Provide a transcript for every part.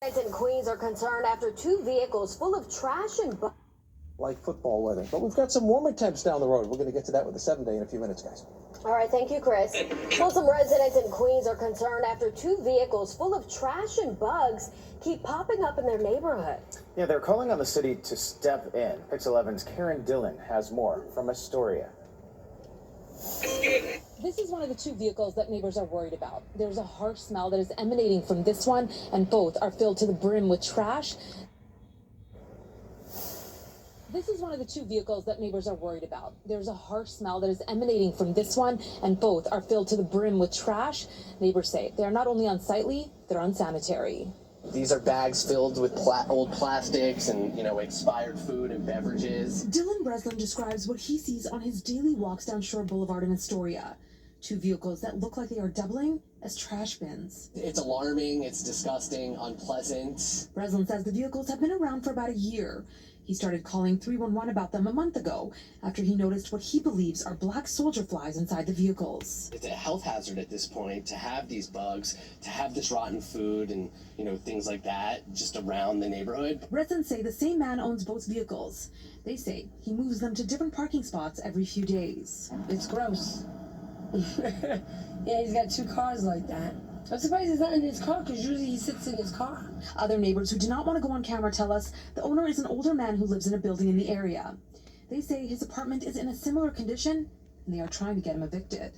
In Queens are concerned after two vehicles full of trash and like football weather. But we've got some warmer temps down the road. We're going to get to that with the 7-day in a few minutes, guys. All right, thank you, Chris. Well, some residents in Queens are concerned after two vehicles full of trash and bugs keep popping up in their neighborhood. Yeah, they're calling on the city to step in. Pix 11's Karen Dhillon has more from Astoria. This is one of the two vehicles that neighbors are worried about. There's a harsh smell that is emanating from this one, and both are filled to the brim with trash. This is one of the two vehicles that neighbors are worried about. There's a harsh smell that is emanating from this one, and both are filled to the brim with trash. Neighbors say they are not only unsightly, they're unsanitary. These are bags filled with old plastics and, expired food and beverages. Dhillon describes what he sees on his daily walks down Shore Boulevard in Astoria. Two vehicles that look like they are doubling as trash bins. It's alarming, it's disgusting, unpleasant. Breslin says the vehicles have been around for about a year. He started calling 311 about them a month ago after he noticed what he believes are black soldier flies inside the vehicles. It's a health hazard at this point to have these bugs, to have this rotten food and, things like that just around the neighborhood. Residents say the same man owns both vehicles. They say he moves them to different parking spots every few days. It's gross. Yeah, he's got two cars like that. I'm surprised he's not in his car, because usually he sits in his car. Other neighbors who do not want to go on camera tell us the owner is an older man who lives in a building in the area. They say his apartment is in a similar condition, and they are trying to get him evicted.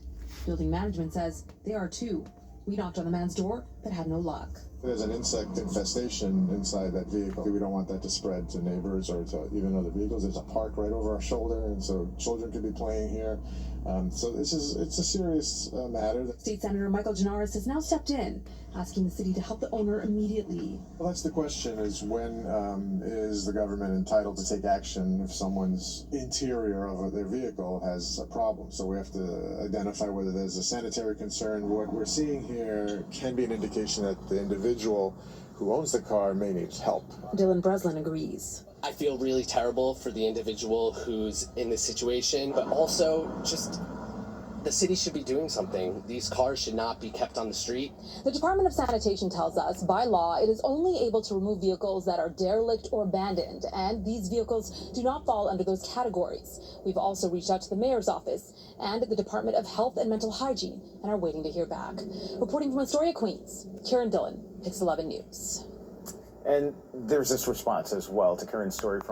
Building management says they are too. We knocked on the man's door, but had no luck. There's an insect infestation inside that vehicle. We don't want that to spread to neighbors or to even other vehicles. There's a park right over our shoulder, and so children could be playing here. So it's a serious matter. State Senator Michael Ginaris has now stepped in, asking the city to help the owner immediately. Well, that's the question, is when is the government entitled to take action if someone's interior of their vehicle has a problem? So we have to identify whether there's a sanitary concern. What we're seeing here can be an indication that the individual who owns the car may need help. Dhillon Breslin agrees. I feel really terrible for the individual who's in this situation, but also just the city should be doing something. These cars should not be kept on the street. The Department of Sanitation tells us, by law, it is only able to remove vehicles that are derelict or abandoned, and these vehicles do not fall under those categories. We've also reached out to the mayor's office and the Department of Health and Mental Hygiene and are waiting to hear back. Reporting from Astoria, Queens, Karen Dhillon, Pix 11 News. And there's this response as well to Karen's story from